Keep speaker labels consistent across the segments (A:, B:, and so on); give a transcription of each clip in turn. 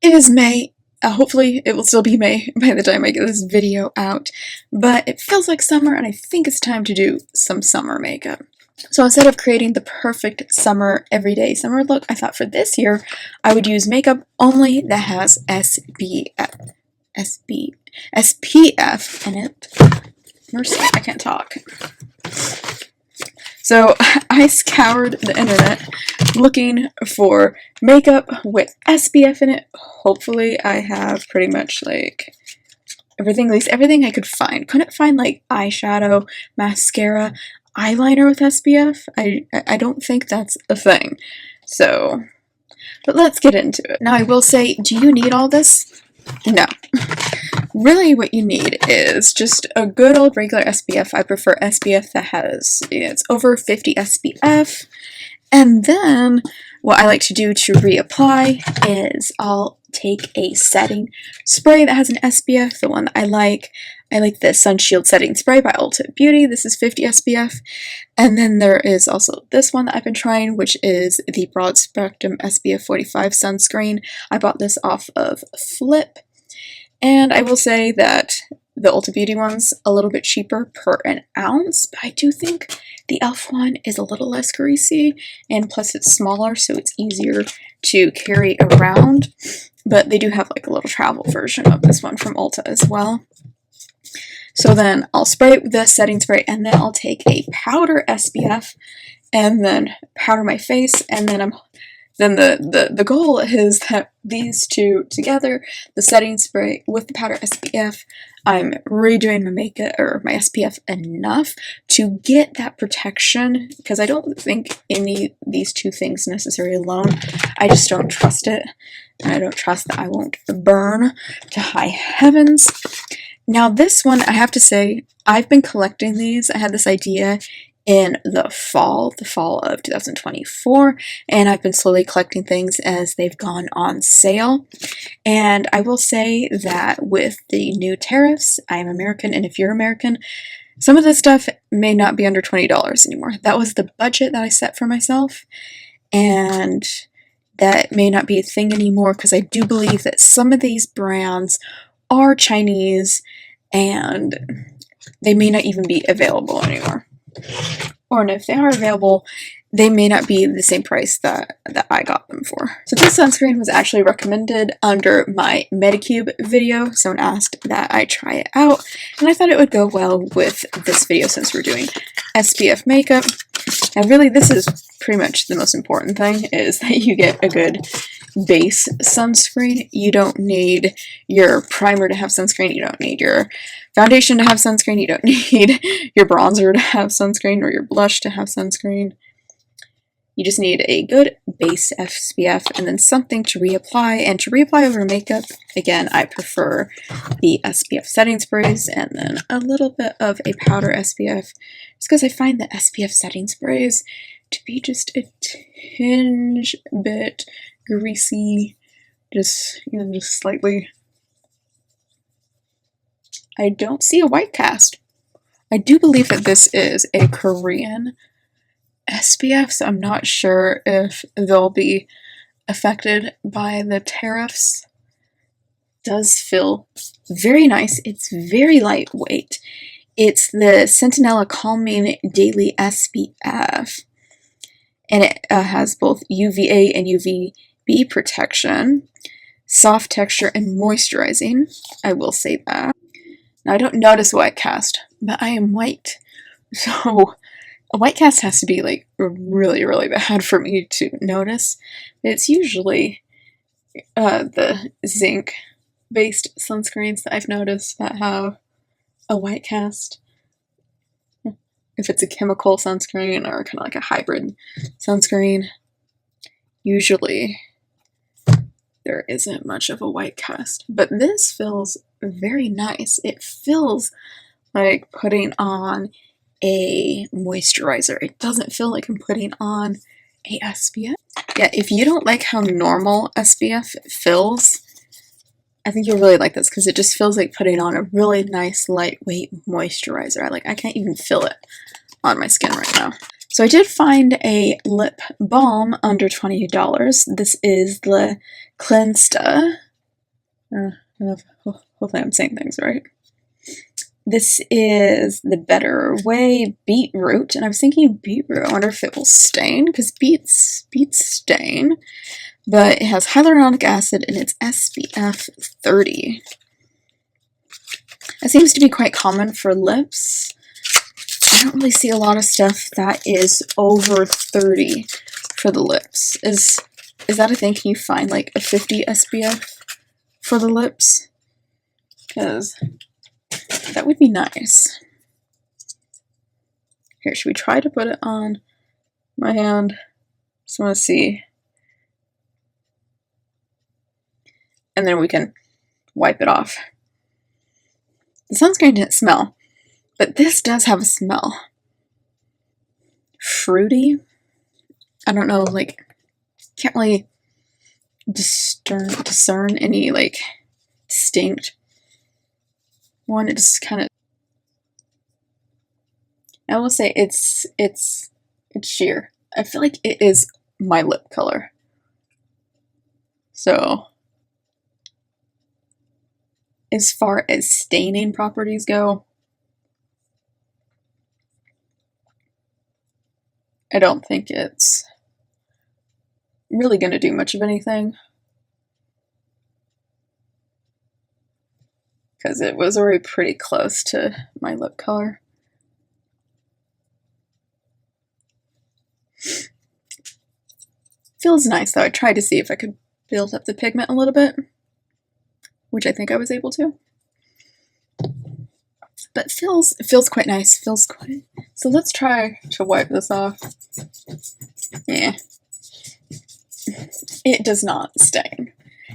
A: It is May. Hopefully it will still be May by the time I get this video out, but it feels like summer and I think it's time to do some summer makeup. So instead of creating the perfect summer, everyday summer look, I thought for this year I would use makeup only that has SPF in it. Mercy, I can't talk. So I scoured the internet looking for makeup with SPF in it. Hopefully I have pretty much like everything, at least everything I could find. Couldn't find like eyeshadow, mascara, eyeliner with SPF. I don't think that's a thing. So, but let's get into it. Now I will say, do you need all this? No. Really what you need is just a good old regular SPF. I prefer SPF that has, it's over 50 SPF. And then what I like to do to reapply is I'll take a setting spray that has an SPF, the one that I like. I like the Sun Shield Setting Spray by Ulta Beauty. This is 50 SPF. And then there is also this one that I've been trying, which is the Broad Spectrum SPF 45 sunscreen. I bought this off of Flip. And I will say that the Ulta Beauty one's a little bit cheaper per an ounce, but I do think the e.l.f. one is a little less greasy, and plus it's smaller, so it's easier to carry around. But they do have like a little travel version of this one from Ulta as well. So then I'll spray the setting spray, and then I'll take a powder SPF, and then powder my face, and then the goal is that these two together, the setting spray with the powder SPF, I'm redoing my makeup or my SPF enough to get that protection, because I don't think these two things necessarily alone, I just don't trust it, and I don't trust that I won't burn to high heavens. Now this one, I have to say, I've been collecting these. I had this idea in the fall of 2024, and I've been slowly collecting things as they've gone on sale. And I will say that with the new tariffs, I am American, and if you're American, some of this stuff may not be under $20 anymore. That was the budget that I set for myself, and that may not be a thing anymore, because I do believe that some of these brands are Chinese, and they may not even be available anymore. Or if they are available, they may not be the same price that I got them for. So this sunscreen was actually recommended under my Medicube video. Someone asked that I try it out, and I thought it would go well with this video since we're doing SPF makeup. And really, this is pretty much the most important thing, is that you get a good base sunscreen. You don't need your primer to have sunscreen. You don't need your foundation to have sunscreen. You don't need your bronzer to have sunscreen or your blush to have sunscreen. You just need a good base SPF and then something to reapply. And to reapply over makeup, again, I prefer the SPF setting sprays and then a little bit of a powder SPF, just because I find the SPF setting sprays to be just a tinge bit greasy, just slightly. I don't see a white cast. I do believe that this is a Korean SPF, so I'm not sure if they'll be affected by the tariffs. It does feel very nice. It's very lightweight. It's the Sentinella Calming Daily SPF, and it has both UVA and UVB protection, soft texture, and moisturizing. I will say that. Now, I don't notice white cast, but I am white, so a white cast has to be like really, really bad for me to notice. It's usually the zinc-based sunscreens that I've noticed that have a white cast. If it's a chemical sunscreen or kind of like a hybrid sunscreen, usually there isn't much of a white cast. But this feels very nice. It feels like putting on a moisturizer. It doesn't feel like I'm putting on a SPF. Yeah, if you don't like how normal SPF feels, I think you'll really like this, because it just feels like putting on a really nice lightweight moisturizer. I can't even feel it on my skin right now. So I did find a lip balm under $20. This is the Cleansta I don't know if, hopefully I'm saying things right. This is the Better Way Beetroot, and I was thinking beetroot. I wonder if it will stain, because beets stain. But it has hyaluronic acid and it's SPF 30. It seems to be quite common for lips. I don't really see a lot of stuff that is over 30 for the lips. Is that a thing? Can you find like a 50 SPF for the lips? Because that would be nice. Here, should we try to put it on my hand? Just want to see. And then we can wipe it off. The sunscreen didn't smell, but this does have a smell. Fruity? I don't know, like, can't really discern any, like, distinct one. It just kind of, I will say it's sheer. I feel like it is my lip color. So, as far as staining properties go, I don't think it's really going to do much of anything. Because it was already pretty close to my lip color. Feels nice though. I tried to see if I could build up the pigment a little bit, which I think I was able to. But it feels quite nice. So let's try to wipe this off. Yeah. It does not stain.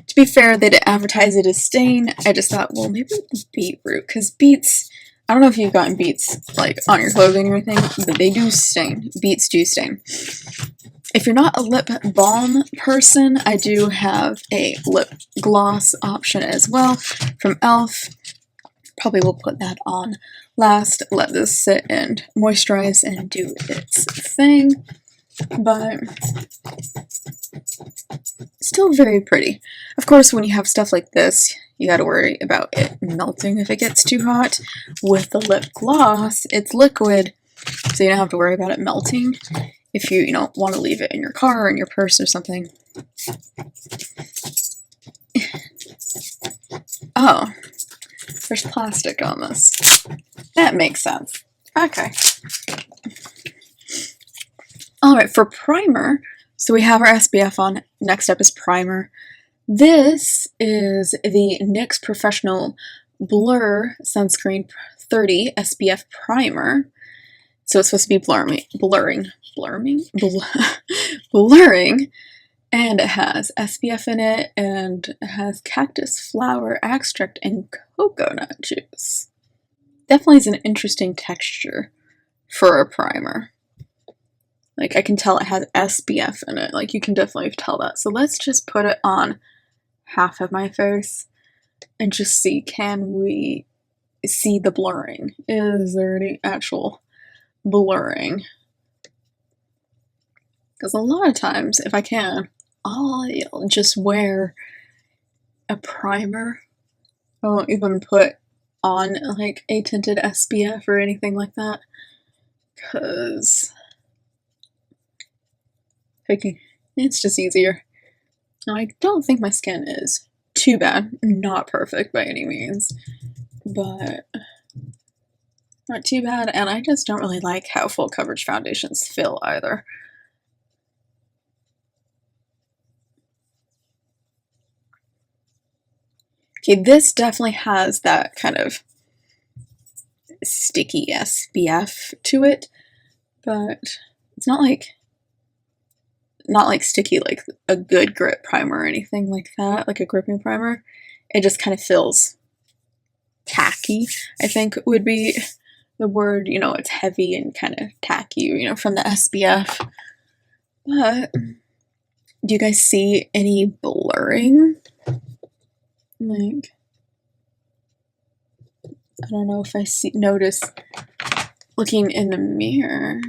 A: To be fair, they didn't advertise it as stain. I just thought, well, maybe it's beetroot, because beets, I don't know if you've gotten beets like on your clothing or anything, but they do stain. Beets do stain. If you're not a lip balm person, I do have a lip gloss option as well from e.l.f. Probably will put that on last, let this sit and moisturize and do its thing, but still very pretty. Of course, when you have stuff like this, you gotta worry about it melting if it gets too hot. With the lip gloss, it's liquid, so you don't have to worry about it melting if you want to leave it in your car or in your purse or something. Oh. There's plastic on this. That makes sense. Okay. Alright, for primer, so we have our SPF on. Next up is primer. This is the NYX Professional Blur Sunscreen 30 SPF Primer. So it's supposed to be blurring. And it has SPF in it, and it has cactus flower extract and coconut juice. Definitely is an interesting texture for a primer. Like, I can tell it has SPF in it. Like, you can definitely tell that. So let's just put it on half of my face and just see, can we see the blurring? Is there any actual blurring? Because a lot of times, if I can, I'll just wear a primer. I won't even put on like a tinted SPF or anything like that, because it's just easier. Now, I don't think my skin is too bad. Not perfect by any means, but not too bad, and I just don't really like how full coverage foundations feel either. Okay, this definitely has that kind of sticky SPF to it, but it's not like sticky like a good grip primer or anything like that, like a gripping primer. It just kind of feels tacky, I think would be the word. It's heavy and kind of tacky, from the SPF. But do you guys see any blurring? Like, I don't know if I notice looking in the mirror.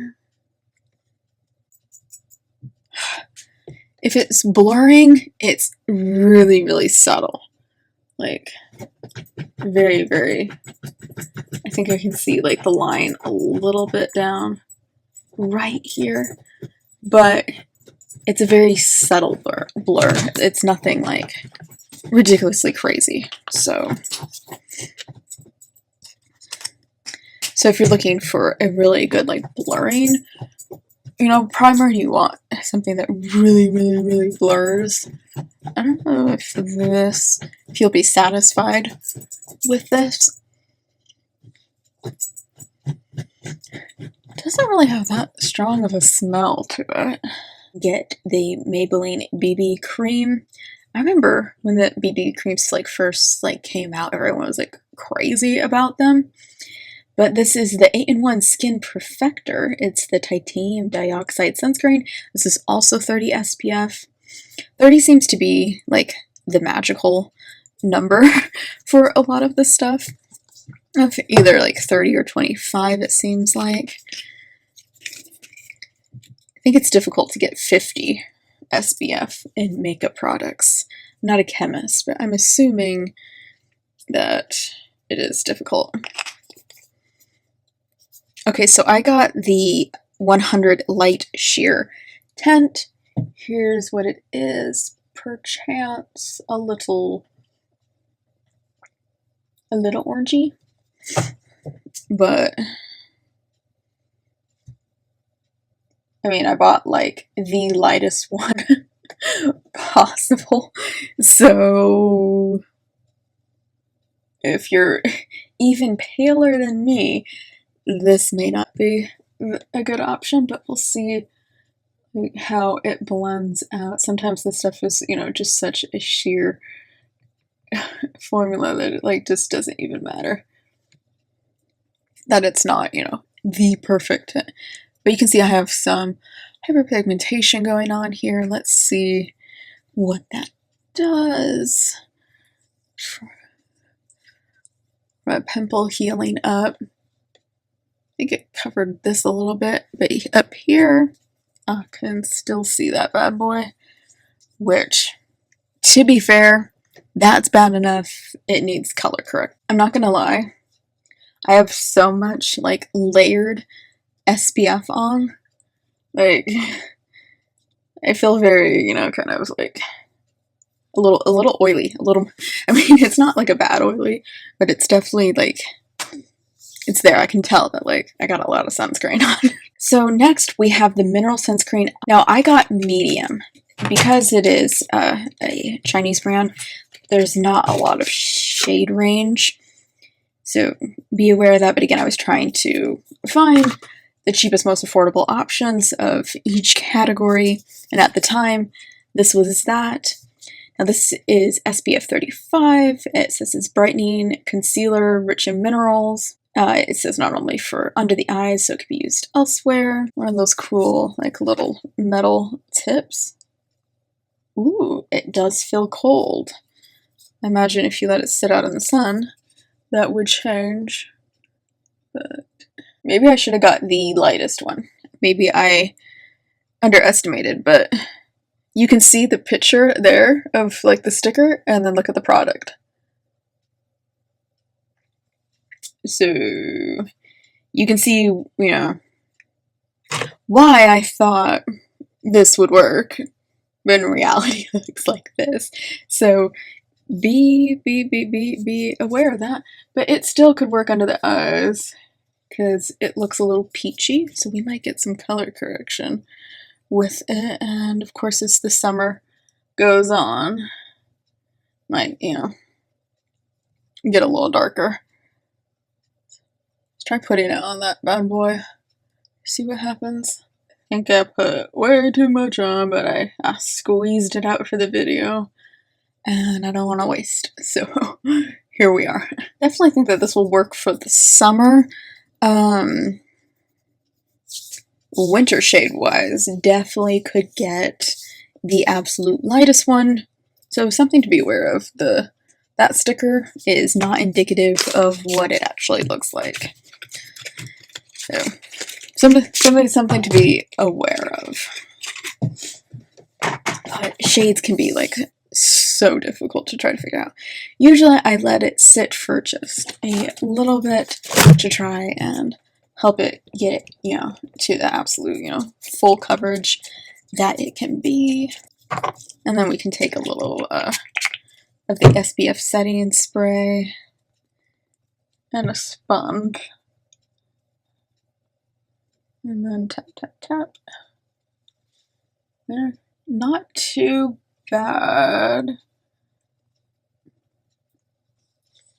A: If it's blurring, it's really, really subtle. like very, very, I think I can see like the line a little bit down right here, but it's a very subtle blur. It's nothing like ridiculously crazy. So if you're looking for a really good like blurring, you know, primer, you want something that really, really, really blurs. I don't know if you'll be satisfied with this. It doesn't really have that strong of a smell to it. Get the Maybelline BB cream. I remember when the BB creams like first like came out, everyone was like crazy about them. But this is the 8-in-1 Skin Perfector. It's the titanium dioxide sunscreen. This is also 30 SPF. 30 seems to be like the magical number for a lot of this stuff. Of either like 30 or 25, it seems like. I think it's difficult to get 50 SPF in makeup products. I'm not a chemist, but I'm assuming that it is difficult. Okay, so I got the 100 Light Sheer Tint. Here's what it is. Perchance a little orangey, but I mean, I bought like the lightest one possible. So if you're even paler than me, this may not be a good option, but we'll see how it blends out. Sometimes this stuff is, you know, just such a sheer formula that it like just doesn't even matter that it's not, you know, the perfect tint. But you can see I have some hyperpigmentation going on here. Let's see what that does. My pimple healing up. I think it covered this a little bit, but up here, I can still see that bad boy, which, to be fair, that's bad enough. It needs color correct. I'm not gonna lie. I have so much, like, layered SPF on. Like, I feel very, you know, kind of, like, a little oily. I mean, it's not, like, a bad oily, but it's definitely, like, it's there. I can tell that, like, I got a lot of sunscreen on. So next we have the mineral sunscreen. Now I got medium because it is a Chinese brand. There's not a lot of shade range, so be aware of that. But again, I was trying to find the cheapest, most affordable options of each category, and at the time, this was that. Now this is SPF 35. It says it's brightening concealer, rich in minerals. It says not only for under the eyes, so it could be used elsewhere. One of those cool, like, little metal tips. Ooh, it does feel cold. I imagine if you let it sit out in the sun, that would change. But maybe I should have got the lightest one. Maybe I underestimated, but you can see the picture there of, like, the sticker, and then look at the product. So you can see, you know, why I thought this would work, but in reality it looks like this. So be aware of that. But it still could work under the eyes because it looks a little peachy, so we might get some color correction with it. And of course, as the summer goes on, might, you know, get a little darker. Try putting it on that bad boy. See what happens. I think I put way too much on, but I squeezed it out for the video. And I don't want to waste. So here we are. Definitely think that this will work for the summer. Winter shade wise, definitely could get the absolute lightest one. So something to be aware of. That sticker is not indicative of what it actually looks like. So, something to be aware of. Shades can be, like, so difficult to try to figure out. Usually I let it sit for just a little bit to try and help it get, you know, to the absolute, you know, full coverage that it can be. And then we can take a little of the SPF setting spray and a sponge. And then tap, tap, tap. There. Not too bad.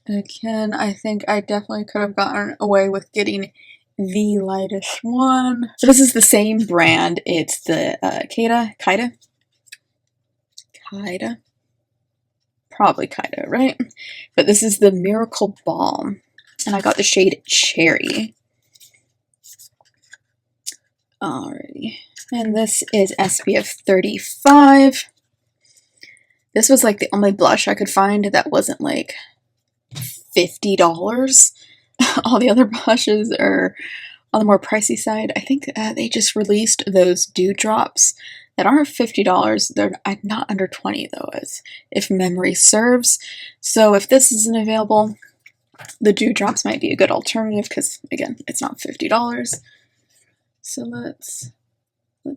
A: Again, I think I definitely could have gotten away with getting the lightest one. So this is the same brand. It's the Kaida. Probably Kaida, right? But this is the Miracle Balm. And I got the shade Cherry. Alrighty. And this is SPF 35. This was like the only blush I could find that wasn't like $50. All the other blushes are on the more pricey side. I think they just released those dewdrops that aren't $50. They're not under 20 though, as if memory serves. So if this isn't available, the dewdrops might be a good alternative because again, it's not $50. So let's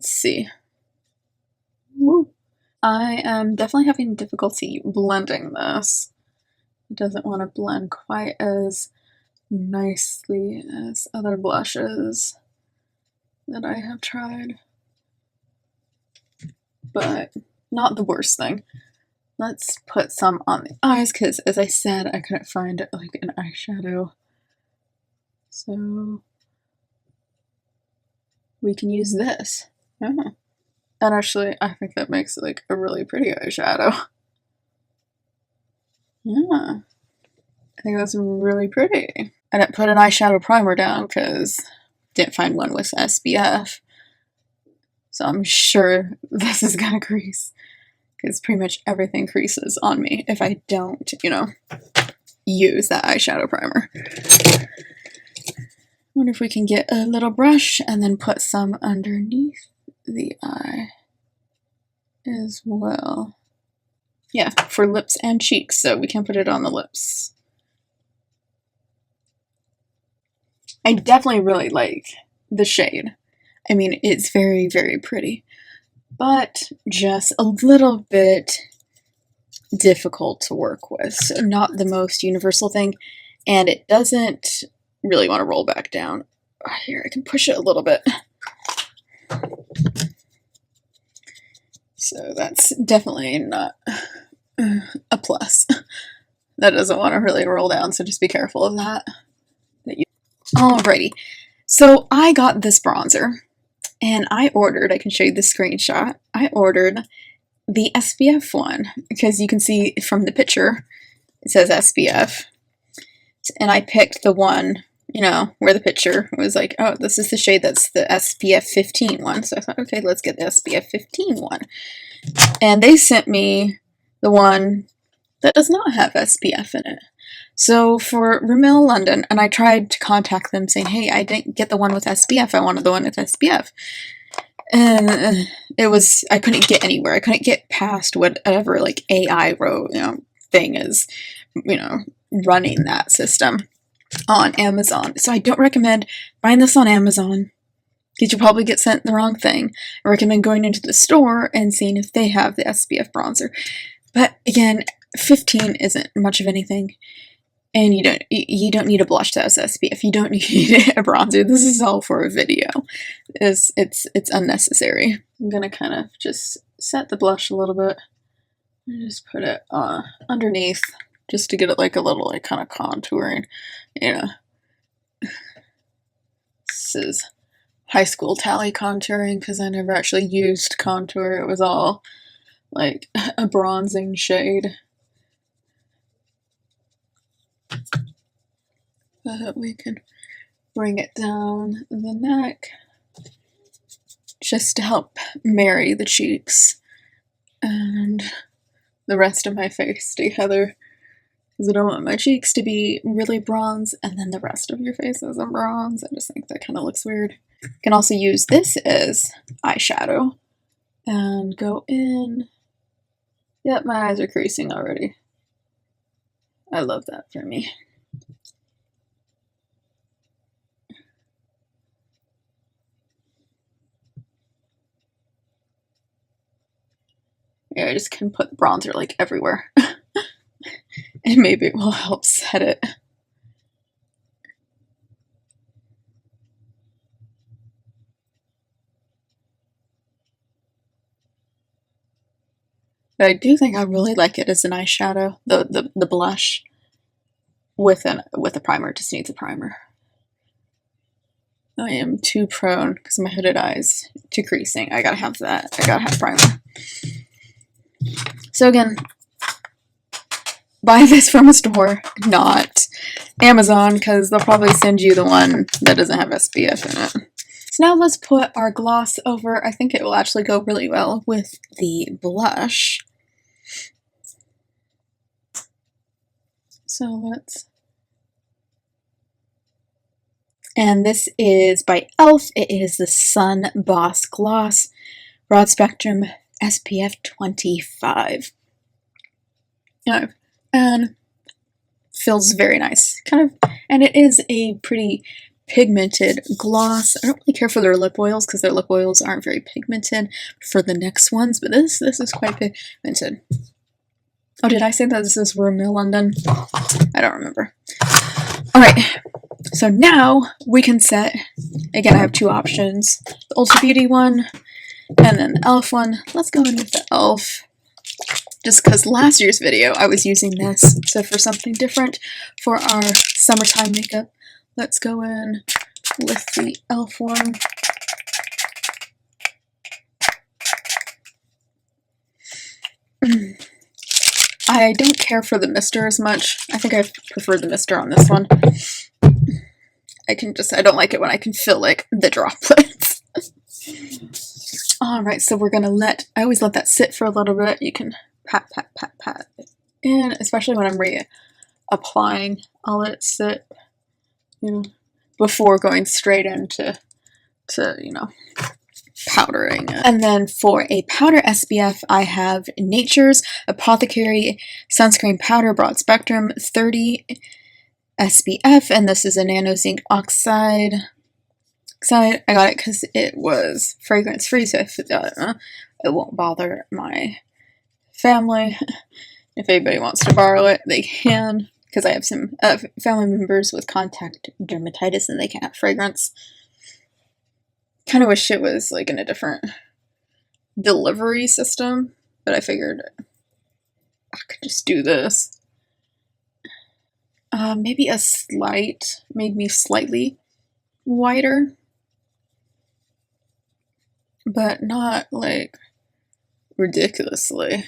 A: see. Woo. I am definitely having difficulty blending this. It doesn't want to blend quite as nicely as other blushes that I have tried. But not the worst thing. Let's put some on the eyes because, as I said, I couldn't find like an eyeshadow. So we can use this. And actually, I think that makes like a really pretty eyeshadow. Yeah, I think that's really pretty. I didn't put an eyeshadow primer down because didn't find one with SPF. So I'm sure this is gonna crease because pretty much everything creases on me if I don't, you know, use that eyeshadow primer. Wonder if we can get a little brush and then put some underneath the eye as well. Yeah, for lips and cheeks, so we can put it on the lips. I definitely really like the shade. I mean, it's very, very pretty, but just a little bit difficult to work with. So not the most universal thing, and it doesn't really want to roll back down. Here, I can push it a little bit. So that's definitely not a plus. That doesn't want to really roll down, so just be careful of that. Alrighty, so I got this bronzer, and I can show you the screenshot, I ordered the SPF one, because you can see from the picture, it says SPF, and I picked the one, you know, where the picture was like, oh, this is the shade that's the SPF 15 one, so I thought, okay, let's get the SPF 15 one, and they sent me the one that does not have SPF in it. So for Rimmel London, and I tried to contact them saying, hey, I didn't get the one with SPF, I wanted the one with SPF. And it was, I couldn't get anywhere. I couldn't get past whatever like AI wrote, you know, thing is, you know, running that system on Amazon. So I don't recommend buying this on Amazon because you'll probably get sent the wrong thing. I recommend going into the store and seeing if they have the SPF bronzer. But again, 15 isn't much of anything. And you don't need a blush that has SPF. You don't need a bronzer. This is all for a video. It's unnecessary. I'm gonna kind of just set the blush a little bit and just put it underneath, just to get it like a little like kind of contouring. You know, this is high school tally contouring because I never actually used contour. It was all like a bronzing shade. But we can bring it down the neck just to help marry the cheeks and the rest of my face together, because I don't want my cheeks to be really bronze and then the rest of your face isn't bronze. I just think that kind of looks weird. You can also use this as eyeshadow and go in Yep, my eyes are creasing already. I love that for me. Yeah, I just can put bronzer like everywhere. And maybe it will help set it. But I do think I really like it as an eyeshadow. The blush with a primer. It just needs a primer. I am too prone, because of my hooded eyes, to creasing. I gotta have that. I gotta have primer. So again, buy this from a store, not Amazon, because they'll probably send you the one that doesn't have SPF in it. So now let's put our gloss over. I think it will actually go really well with the blush. So let's... And this is by e.l.f. It is the Sun Boss Gloss Broad Spectrum SPF 25. And feels very nice. And it is a pretty pigmented gloss. I don't really care for their lip oils, because their lip oils aren't very pigmented for the next ones, but this is quite pigmented. Oh, did I say that this is Rimmel London? I don't remember. Alright, so now we can set, again, I have two options, the Ulta Beauty one and then the e.l.f. one. Let's go in with the e.l.f. just because last year's video I was using this, so for something different for our summertime makeup, let's go in with the e.l.f. one. I don't care for the mister as much. I think I prefer the mister on this one. I don't like it when I can feel like the droplets. Alright, so we're gonna I always let that sit for a little bit. You can pat in, especially when I'm reapplying. I'll let it sit, before going straight into powdering it. And then for a powder SPF, I have Nature's Apothecary Sunscreen Powder Broad Spectrum 30 SPF, and this is a nano zinc oxide. I got it because it was fragrance free, so it won't bother my family. If anybody wants to borrow it, they can, because I have some family members with contact dermatitis and they can't have fragrance. Kind of wish it was like in a different delivery system, but I figured I could just do this. Maybe made me slightly whiter, but not like ridiculously.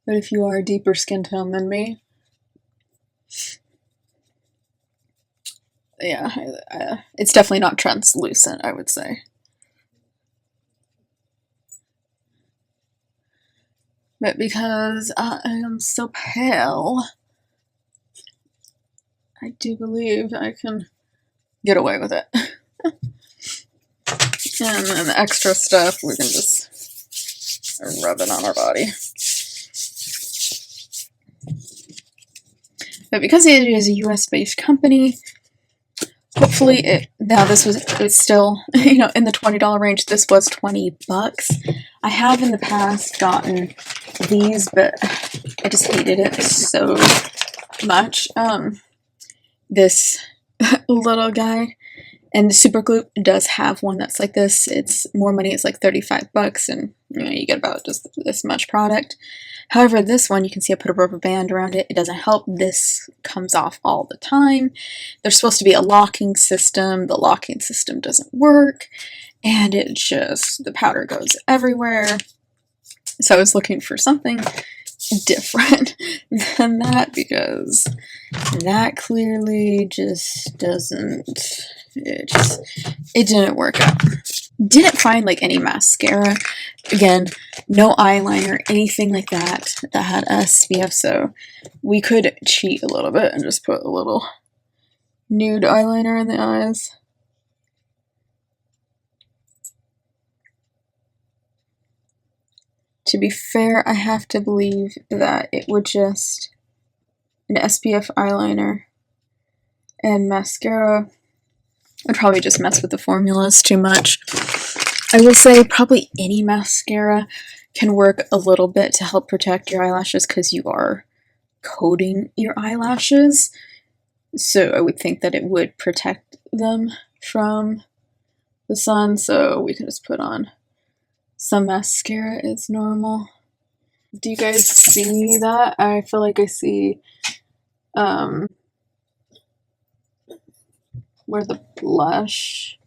A: But if you are a deeper skin tone than me, yeah, it's definitely not translucent, I would say. But because I am so pale, I do believe I can get away with it. And then the extra stuff, we can just rub it on our body. But because it is a US-based company, hopefully it's still, in the $20 range. This was $20. I have in the past gotten these, but I just hated it so much. This little guy, and the Super Glue does have one that's like this. It's more money. It's like $35, and you get about just this much product. However, this one, you can see I put a rubber band around it. It doesn't help. This comes off all the time. There's supposed to be a locking system. The locking system doesn't work, and the powder goes everywhere. So I was looking for something different than that, because that clearly just doesn't, it didn't work out. Didn't find like any mascara, again, no eyeliner, anything like that had SPF, so we could cheat a little bit and just put a little nude eyeliner in the eyes. To be fair, I have to believe that it would just an SPF eyeliner and mascara would probably just mess with the formulas too much. I will say probably any mascara can work a little bit to help protect your eyelashes because you are coating your eyelashes. So I would think that it would protect them from the sun. So we can just put on some mascara as normal. Do you guys see that? I feel like I see where the blush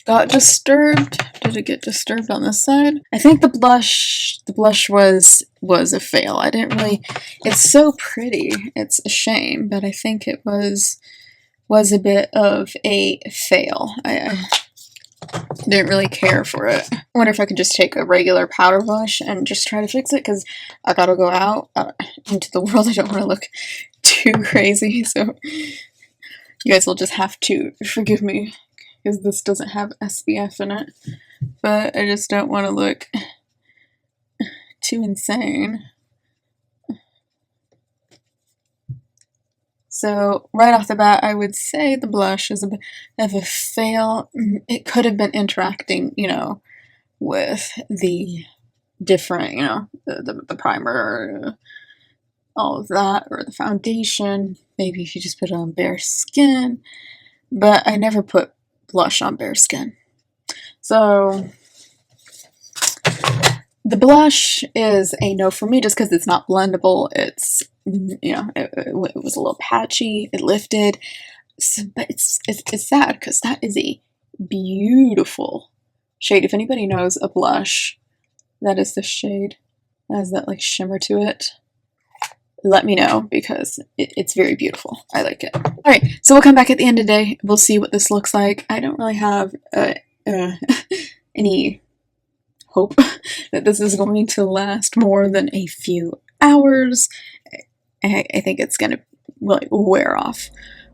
A: got disturbed. Did it get disturbed on this side? I think the blush was a fail. I didn't really, it's so pretty. It's a shame, but I think it was a bit of a fail. I didn't really care for it. I wonder if I could just take a regular powder brush and just try to fix it, because I gotta go out into the world. I don't want to look too crazy, so you guys will just have to forgive me, because this doesn't have SPF in it. But I just don't want to look too insane. So right off the bat, I would say the blush is a bit of a fail. It could have been interacting, you know, with the different, you know, the primer, all of that, or the foundation. Maybe if you just put it on bare skin. But I never put blush on bare skin. So the blush is a no for me, just because it's not blendable. It's, you know, it was a little patchy. It lifted, so, but it's sad because that is a beautiful shade. If anybody knows a blush that is the shade that has that like shimmer to it, let me know, because it's very beautiful. I like it. All right, so we'll come back at the end of the day. We'll see what this looks like. I don't really have any hope that this is going to last more than a few hours. I think it's going to wear off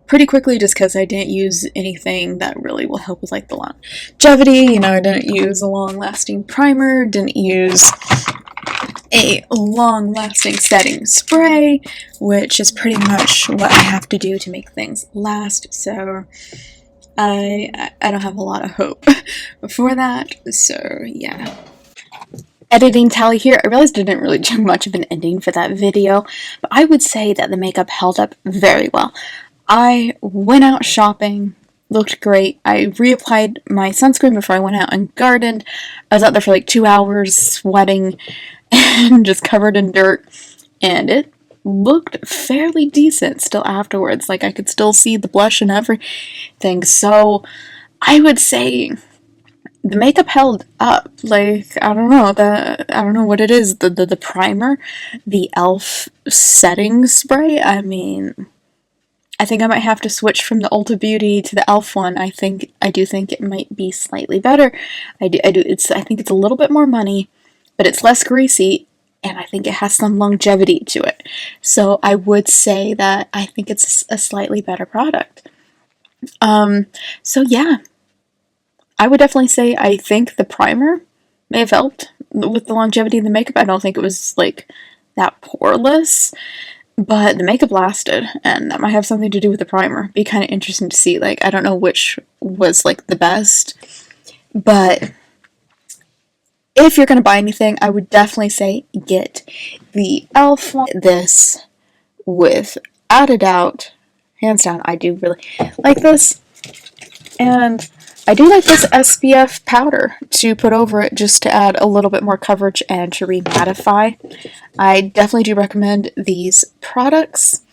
A: pretty quickly, just because I didn't use anything that really will help with like the longevity. You know, I didn't use a long-lasting primer, didn't use a long-lasting setting spray, which is pretty much what I have to do to make things last. So I don't have a lot of hope for that. So yeah. Editing tally here. I realized I didn't really do much of an ending for that video, but I would say that the makeup held up very well. I went out shopping, looked great. I reapplied my sunscreen before I went out and gardened. I was out there for like 2 hours sweating and just covered in dirt, and it looked fairly decent still afterwards. Like I could still see the blush and everything. So I would say the makeup held up. Like, I don't know what it is. The primer, the e.l.f. setting spray. I mean, I think I might have to switch from the Ulta Beauty to the e.l.f. one. I do think it might be slightly better. I think it's a little bit more money, but it's less greasy, and I think it has some longevity to it. So I would say that I think it's a slightly better product. So yeah. I would definitely say I think the primer may have helped with the longevity of the makeup. I don't think it was like that poreless, but the makeup lasted, and that might have something to do with the primer. Be kind of interesting to see. Like, I don't know which was like the best, but if you're going to buy anything, I would definitely say get the e.l.f. one. This, without a doubt, hands down, I do really like this. And I do like this SPF powder to put over it, just to add a little bit more coverage and to remattify. I definitely do recommend these products.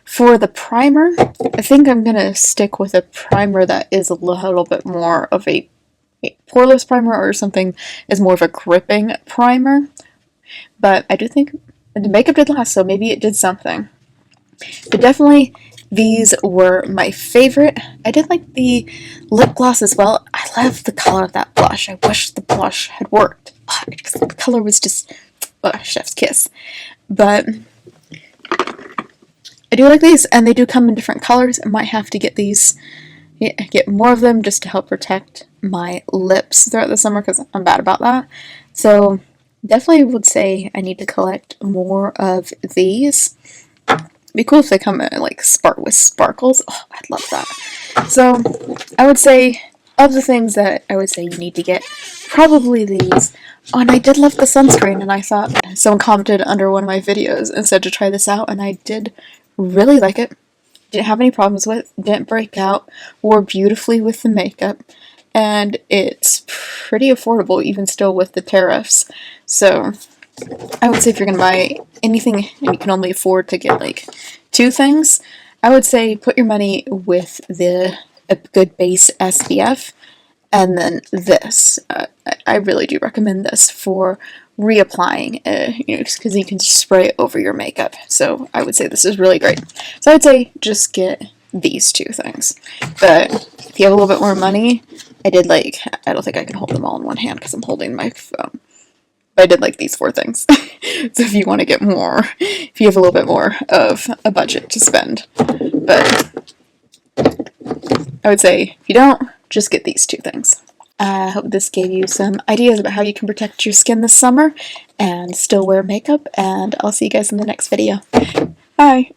A: For the primer, I think I'm going to stick with a primer that is a little bit more of a poreless primer, or something is more of a gripping primer. But I do think the makeup did last, so maybe it did something. But definitely, these were my favorite. I did like the lip gloss as well. I love the color of that blush. I wish the blush had worked, because the color was just chef's kiss. But I do like these, and they do come in different colors. I might have to get these get more of them just to help protect my lips throughout the summer because I'm bad about that. So definitely would say I need to collect more of these. It'd be cool if they come in like with sparkles. Oh, I'd love that. So I would say of the things that I would say you need to get, probably these. Oh, and I did love the sunscreen, and I thought someone commented under one of my videos and said to try this out, and I did really like it. Didn't have any problems with, didn't break out, wore beautifully with the makeup, and it's pretty affordable even still with the tariffs. So I would say if you're going to buy anything and you can only afford to get like 2 things, I would say put your money with a good base SPF, and then this. I really do recommend this for reapplying, just because you can spray it over your makeup. So I would say this is really great. So I would say just get these 2 things. But if you have a little bit more money, I don't think I can hold them all in one hand because I'm holding my phone. But I did like these 4 things. So if you want to get more, if you have a little bit more of a budget to spend. But I would say if you don't, just get these 2 things. I hope this gave you some ideas about how you can protect your skin this summer and still wear makeup, and I'll see you guys in the next video. Bye!